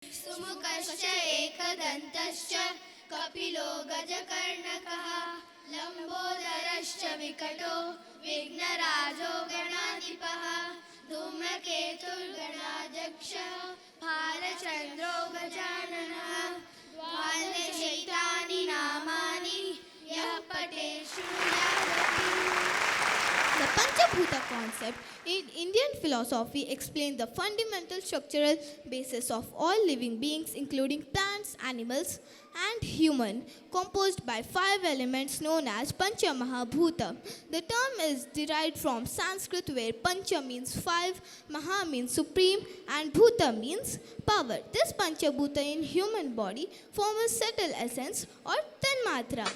सुमुखश्च एकदन्तश्च कपिलो गजकर्णकः लम्बोदरश्च विकटो विघ्नराजो गणाधिपः धूमकेतुर्गणाध्यक्षः भालचन्द्रो गजाननः द्वादशैतानि नामानि यः पठेत् शृणुयात्। The Panchabhuta concept in Indian philosophy explains the fundamental structural basis of all living beings, including plants, animals, and human, composed by 5 elements known as Panchamahabhuta. The term is derived from Sanskrit, where Pancha means 5, Maha means supreme, and Bhuta means power. This Panchabhuta in human body form a subtle essence or Tanmatra.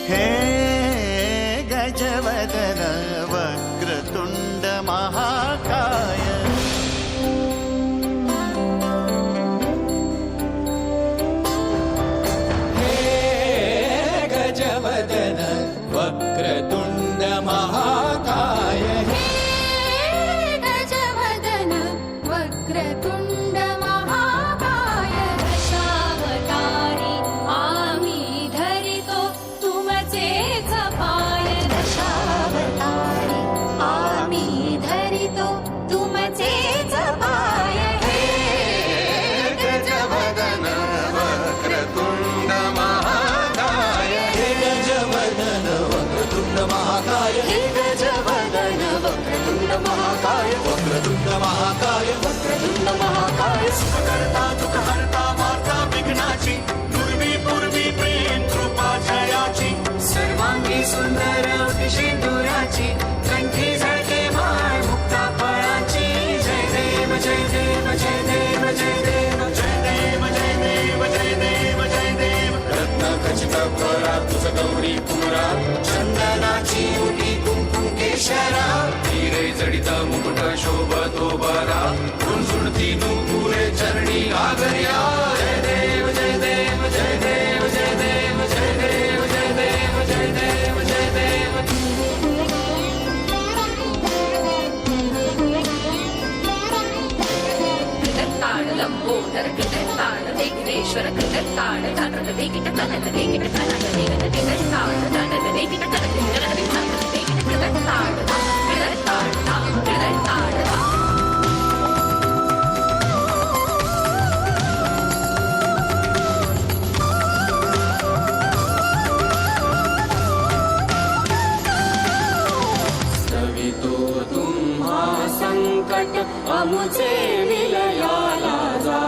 हे गजवदन वक्रतुंड महाकाय हे गजवदन वक्रतुंड महाकाय हे गजवदन वक्रतुंड महाकाय दशावतारी आम्ही धरितो तुमचेच पाय दशावतारी आम्ही धरितो तुमचेच पाय हे गजवदन वक्रतुंड महाकाय हे गजवदन वक्रतुंड महाकाय हे गजवदन वक्रतुंड महाकाय वक्रतुंड महाकाय वक्रतुंड महाकाय सुखकर्ता दुःखहर्ता वार्ता विघ्नाची पूर्वी पूर्वी प्रेम कृपा जयाची सर्वांगी सुंदर सिंदुराची कंठी झळके माळ मुक्ता फळाची जय देव जय देव जय देव जय देव जय देव जय देव जय देव जय देव रत्न खचित फरा तुझ गौरी पुरा चंदनाची उटी कुंकुम केशरा हिरे जडित मुकुट शोभतो बरा झुणझुणती नूपुरे चरणी आगर्या जय देव जय देव जय देव जय देव जय देव जय देव जय देव जय देव ताळ लंबोदर ताळ विघ्नेश्वर ताळ धनत वेगिट कनक वेगिट कनक वेगिट ताळ धनत वेगिट कनक वेगिट ताळ ताळ ताळ स्तवितो तुम्हा संकट अमुचे विलयाला जा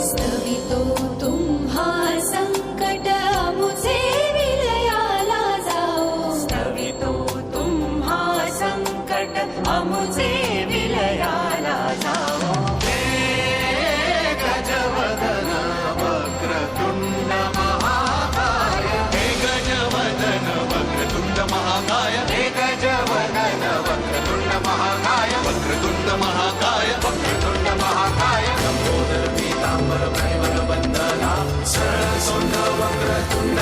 स्तवितो तुम्हा संकट अमुचे विलयाला जाओ स्तवितो तुम्हा संकट अमुचे विलयाला जाओ हे गजवदन वक्रतुंड महाकाय हे गजवदन वक्रतुंड महाकाय हे गजवदन वक्रतुंड महाकाय वक्रतुंड महाकाय वक्रतुंड महाकाय लंबोदर पीतांबर परिवर वंदना सरळ सोंड वक्रतुंड